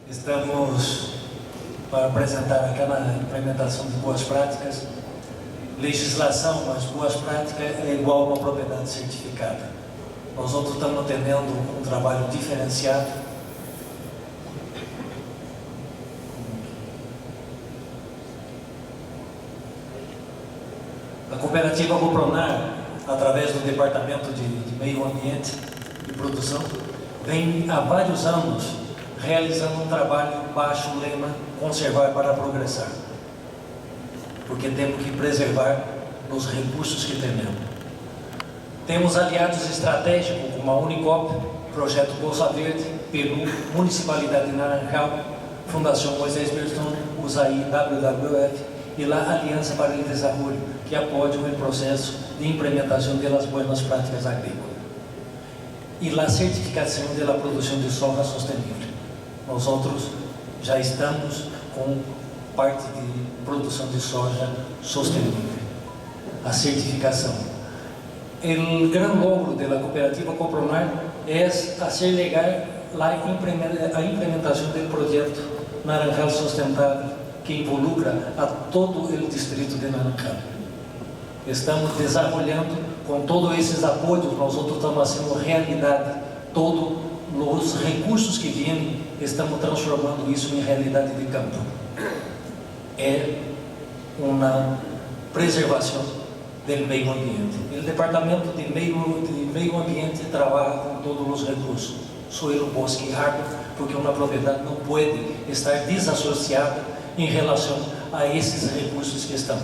Estamos para apresentar aquela implementação de boas práticas. Legislação, mas boas práticas é igual a uma propriedade certificada. Nós outros estamos tendo um trabalho diferenciado. A cooperativa Copronar, através do Departamento de Meio Ambiente e Produção, vem há vários anos realizando um trabalho baixo o lema conservar para progressar, porque temos que preservar os recursos que temos. Temos aliados estratégicos como a Unicop, Projeto Bolsa Verde, Peru, Municipalidade de Naranjal, Fundação Moisés Berton, USAI, WWF e a Aliança para o Desenvolvimento, que apoiam o processo de implementação das boas práticas agrícolas e a certificação da produção de soja sustentável. Nós outros já estamos com parte de produção de soja sustentável, a certificação. O grande logro da cooperativa Copronar é acelerar a implementação do projeto Naranjal Sustentável, que involucra a todo o distrito de Naranjal. Estamos desenvolvendo com todos esses apoios, nós outros estamos fazendo realidade todos os recursos que vêm, estamos transformando isso em realidade de campo. É uma preservação do meio ambiente. O Departamento de Meio Ambiente trabalha com todos os recursos, suelo, bosque e água, porque uma propriedade não pode estar desassociada em relação a esses recursos que estão.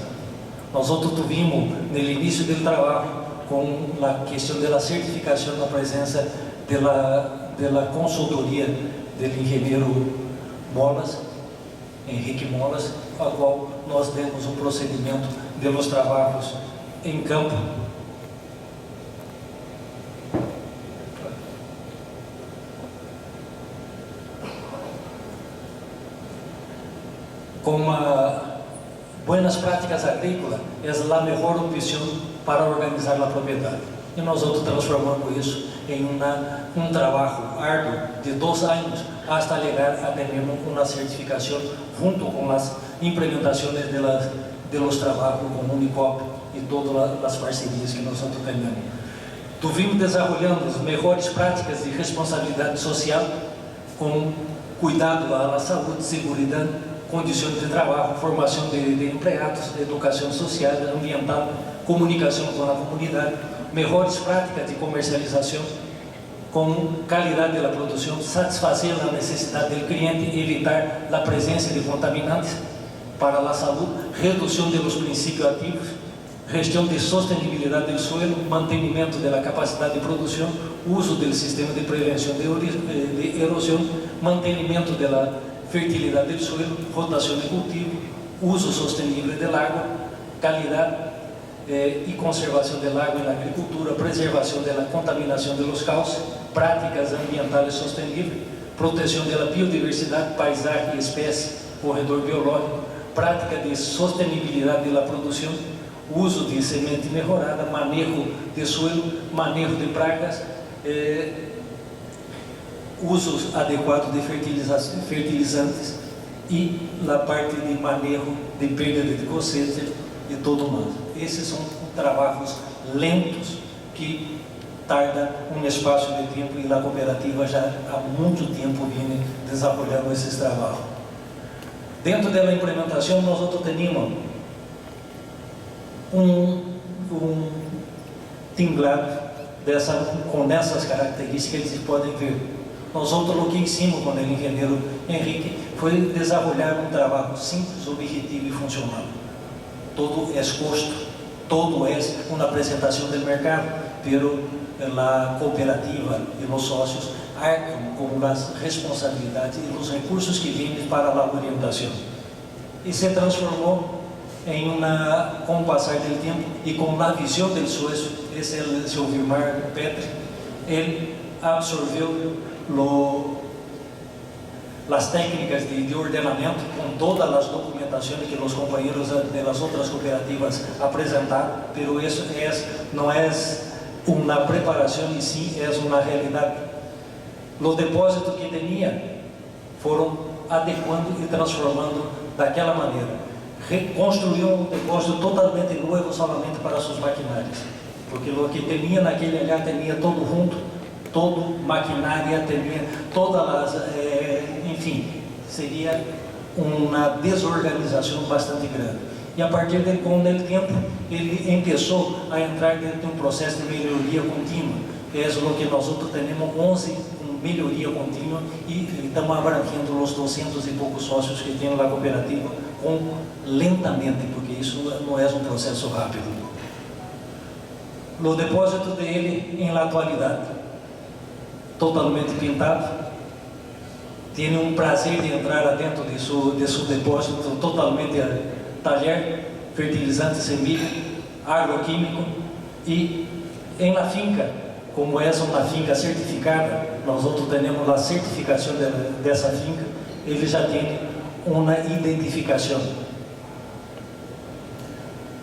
Nós outros tivemos, no início do trabalho, com a questão da certificação da presença da consultoria do engenheiro Molas, Henrique Molas, a qual nós demos um procedimento dos trabalhos em campo. Com boas práticas agrícolas, é a melhor opção para organizar a propriedade. E nós outros transformamos isso em um trabalho árduo de 2 anos, hasta chegar a ter uma certificação, junto com as implementações de los trabalhos com Unicop e todas as parcerias que nós outros temos. Tivemos desenvolvendo as melhores práticas de responsabilidade social, com cuidado à saúde, segurança, condições de trabalho, formação de empregados, educação social, ambiental, comunicação com a comunidade, melhores práticas de comercialização, com qualidade da produção, satisfazer a necessidade do cliente, evitar a presença de contaminantes para a saúde, redução dos princípios ativos, gestão de sustentabilidade do suelo, mantenimento da capacidade de produção, uso do sistema de prevenção de erosão, mantenimento da fertilidade do suelo, rotação de cultivo, uso sustentável da água, qualidade e conservação da água na agricultura, preservação da contaminação dos cauces, práticas ambientais sustentáveis, proteção da biodiversidade, paisagem, espécie, corredor biológico, prática de sustentabilidade da produção, uso de semente melhorada, manejo de suelo, manejo de pragas, usos adequados de fertilizantes e a parte de manejo de perda de cosecha e todo mais. Esses são trabalhos lentos que tardam um espaço de tempo e a cooperativa já há muito tempo vem desenvolvendo esses trabalhos. Dentro da implementação, nós outros temos um tinglado com essas características que podem ver. Nós outros, o que hicimos com o engenheiro Henrique foi desenvolver um trabalho simples, objetivo e funcional. Todo é custo, todo é uma apresentação do mercado, pero a cooperativa e os sócios arcam com as responsabilidades e os recursos que vêm para a orientação. E se transformou com o passar do tempo e com a visão do sócio, esse é o seu Vilmar Petri, ele absorveu as técnicas de ordenamento com todas as documentações que os companheiros das outras cooperativas apresentaram, pero isso não é uma preparação e sim é uma realidade. Os depósitos que tinha foram adequando e transformando daquela maneira. Reconstruíram um depósito totalmente novo somente para seus maquinários, porque o que tinha naquele lugar tinha todo junto, todo maquinária, tinha todas as, enfim, seria uma desorganização bastante grande. E a partir de com o tempo, ele começou a entrar dentro de um processo de melhoria contínua, que é o que nós outros temos 11 com melhoria contínua, e estamos abrangendo os 200 e poucos sócios que tem na cooperativa, lentamente, porque isso não é um processo rápido. O depósito dele, em la atualidade, totalmente pintado, tem um prazer de entrar dentro de seu depósito totalmente talher, fertilizante, semilha, agroquímico, e em la finca, como é uma finca certificada, nós outros temos a certificação dessa finca, ele já tem uma identificação.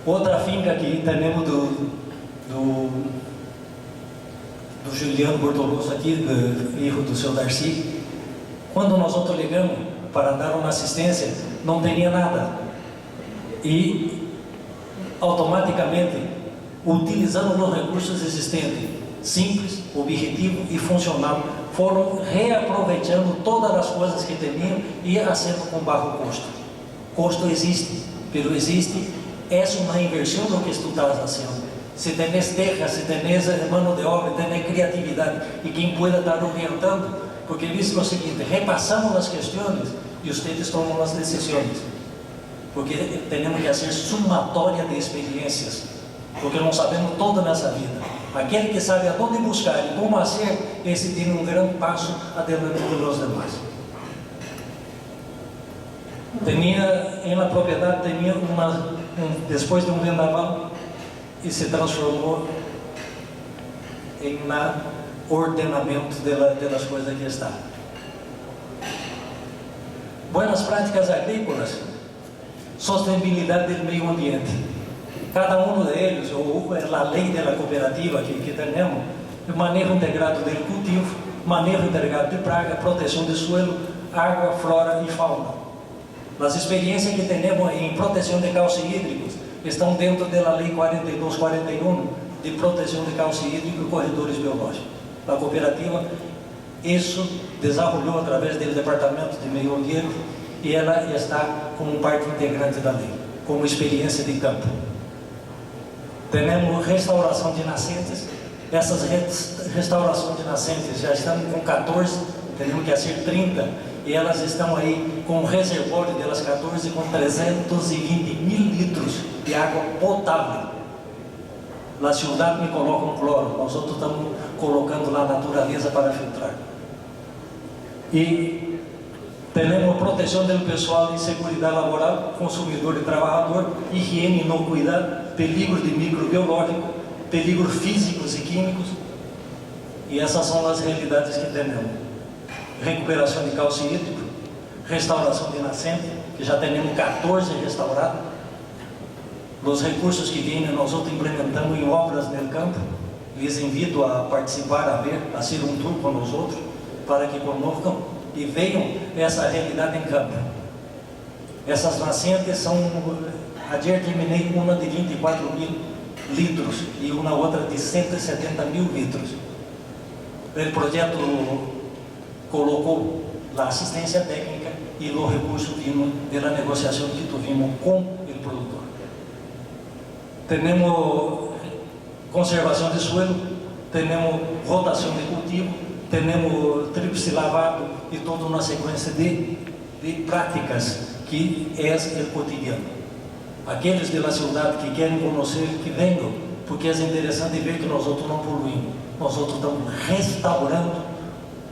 Outra finca que temos do Juliano Bortoloso aqui, filho do seu Darcy, quando nós outros ligamos para dar uma assistência, não tinha nada, e automaticamente, utilizando os recursos existentes, simples, objetivo e funcional, foram reaproveitando todas as coisas que tinham e acerto com baixo custo. Custo existe, pero existe, é uma inversão no que tu estás fazendo. Se tens terra, se tens mano de obra, tens criatividade, e quem pueda estar orientando, porque diz o seguinte: repassamos as questões e vocês tomam as decisões, porque temos que fazer somatória de experiências, porque não sabemos toda nessa vida. Aquele que sabe aonde buscar e como fazer, esse tem um grande passo adiante dos demais. Em la propriedade, tinha depois de um vendaval, e se transformou em ordenamento das coisas que está. Buenas práticas agrícolas, sustentabilidade do meio ambiente. Cada um deles, ou a lei da cooperativa que temos, o manejo integrado do cultivo, manejo integrado de praga, proteção do suelo, água, flora e fauna. As experiências que temos em proteção de cauces hídricos estão dentro da lei 4241 de proteção de cauce hídrico e corredores biológicos. A cooperativa, isso desenvolveu através do Departamento de Meio Ambiente, e ela está como parte integrante da lei, como experiência de campo. Temos restauração de nascentes. Essas restaurações de nascentes já estamos com 14, temos que ser 30, e elas estão aí com um reservatório delas 14 com 320 mil litros de água potável. Na cidade me colocam cloro, nós outros estamos colocando lá a natureza para filtrar. E temos proteção do pessoal de segurança laboral, consumidor e trabalhador, higiene e inocuidade, peligros de microbiológico, peligros físicos e químicos, e essas são as realidades que temos. Recuperação de cauce hídrico, restauração de nascente, que já temos 14 restaurados. Os recursos que vêm, nós outros implementamos em obras no campo. Lhes invito a participar, a ver, a ser um tour com nós outros, para que conozcam e vejam essa realidade em campo. Essas nascentes são, ayer terminei uma de 24 mil litros e uma outra de 170 mil litros. O projeto colocou a assistência técnica e o recurso vindo da negociação que tivemos com o produtor. Temos conservação de suelo, temos rotação de cultivo, temos tríplice lavado e toda uma sequência de práticas que é o cotidiano. Aqueles da cidade que querem conhecer, que venham, porque é interessante ver que nós outros não poluímos, nós outros estamos restaurando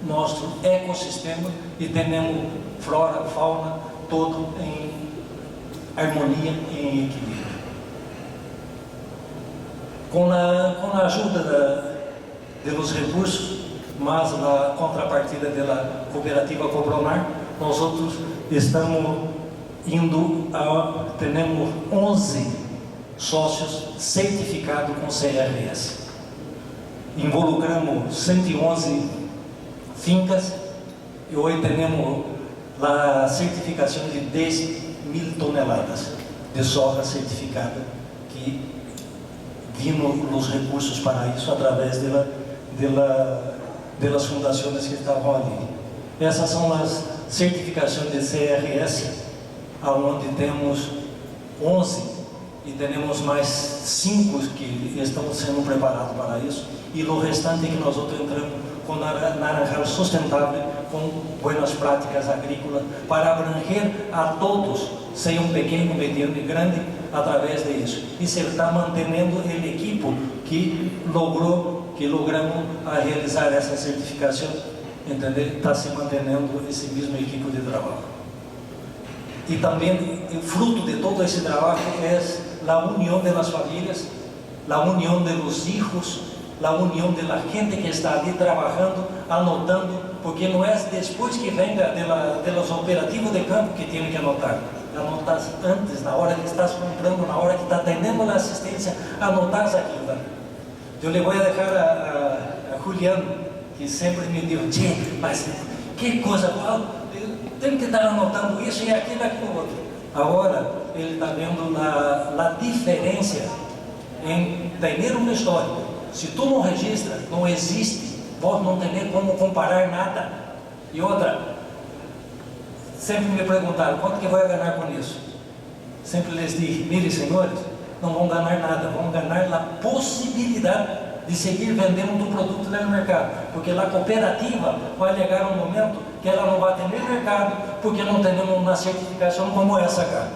nosso ecossistema e temos flora, fauna, todo em harmonia e em equilíbrio. Com a ajuda dos recursos, mas a contrapartida da cooperativa Copronar, nós outros estamos temos 11 sócios certificados com CRS. Involucramos 111 fincas, e hoje temos a certificação de 10.000 toneladas de soja certificada, que vimos os recursos para isso através das fundações que estavam ali. Essas são as certificações de CRS, onde temos 11 e temos mais 5 que estão sendo preparados para isso, e o restante que nós outros entramos com Naranjal Sustentável, com boas práticas agrícolas, para abranger a todos, seja pequeno, mediano e grande, através disso. E se está mantendo o equipo que logramos a realizar essa certificação, entendeu? Está se mantendo esse mesmo equipo de trabalho. E também, o fruto de todo esse trabalho é a união das famílias, a união dos hijos, a união da gente que está ali trabalhando, anotando, porque não é depois que venga dos operativos de campo que tem que anotar. Anotar antes, na hora que estás comprando, na hora que está tendo a assistência, anotar aquilo. Né? Eu lhe vou deixar a Juliano, que sempre me diz, mas que coisa, tem que estar anotando isso e aquilo e aquilo outro. Agora, ele está vendo a diferença em ter uma história. Se tu não registra, não existe, vós não tem como comparar nada. E outra, sempre me perguntaram, quanto que vai ganhar com isso? Sempre lhes digo, mire senhores, não vão ganhar nada, vão ganhar a possibilidade de seguir vendendo o produto no mercado, porque a cooperativa vai chegar um momento que ela não vai ter mercado, porque não temos uma certificação como essa cá.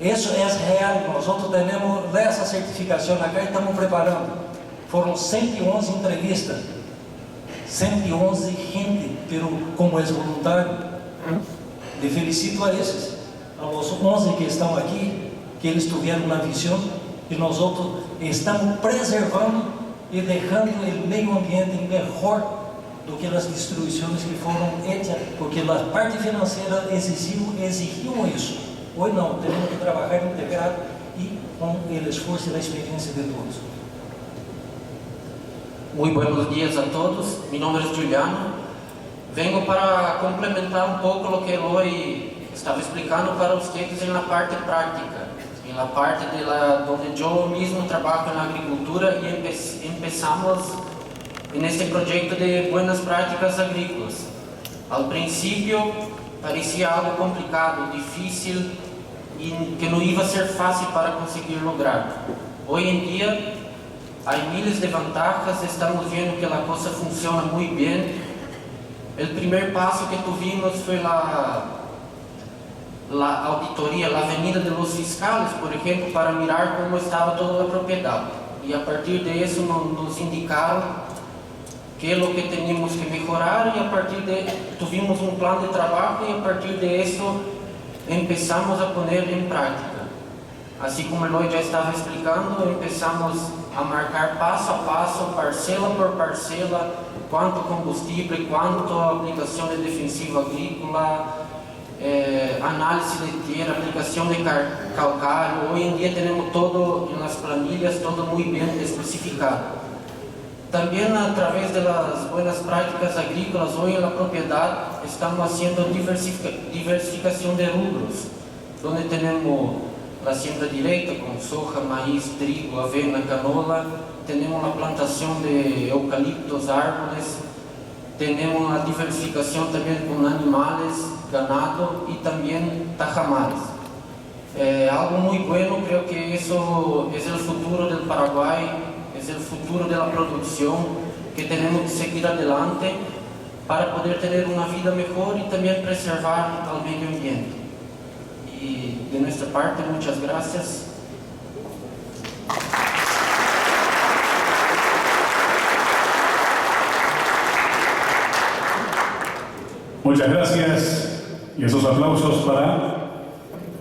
Isso é real, nós outros temos essa certificação aqui e estamos preparando. Foram 111 entrevistas, 111 gente como ex-voluntário. E felicito a esses, aos 11 que estão aqui, que eles tiveram uma visão, e nós outros estamos preservando e deixando o meio ambiente melhor do que as destruições que foram hechas, porque a parte financeira exigiu isso. Hoje não, temos que trabalhar integrado e com o esforço e a experiência de todos. Muy buenos días a todos, mi nombre es Juliano. Vengo para complementar un poco lo que Eloy estaba explicando para ustedes en la parte práctica, en la parte donde yo mismo trabajo en la agricultura y empezamos en este proyecto de buenas prácticas agrícolas. Al principio parecía algo complicado, difícil y que no iba a ser fácil para conseguir lograr. Hoy en día hay miles de ventajas, estamos viendo que la cosa funciona muy bien. El primer paso que tuvimos fue la auditoría, la venida de los fiscales, por ejemplo, para mirar cómo estaba toda la propiedad. Y a partir de eso nos indicaron qué es lo que teníamos que mejorar y a partir de tuvimos un plan de trabajo y a partir de eso empezamos a poner en práctica. Así como Eloy já estava explicando, empezamos a marcar passo a passo, parcela por parcela, quanto combustível, quanto aplicação de defensivo agrícola, análise leiteira, aplicação de calcário. Hoje em dia temos todo nas planilhas, todo muito bem especificado. Também através das boas práticas agrícolas, hoje na propriedade estamos fazendo diversificação de rubros, onde temos a siembra direita com soja, maíz, trigo, avena, canola, temos a plantação de eucaliptos, árvores, temos a diversificação também com animais, ganado e também tajamares. Algo muito bueno, creo que isso é o futuro do Paraguai, é o futuro da produção, que temos que seguir adelante para poder ter uma vida melhor e também preservar o meio ambiente. Y de nuestra parte, muchas gracias. Muchas gracias y esos aplausos para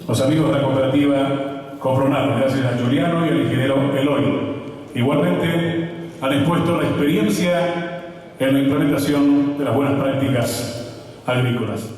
los amigos de la cooperativa Copronar. Gracias a Juliano y al ingeniero Eloy. Igualmente han expuesto la experiencia en la implementación de las buenas prácticas agrícolas.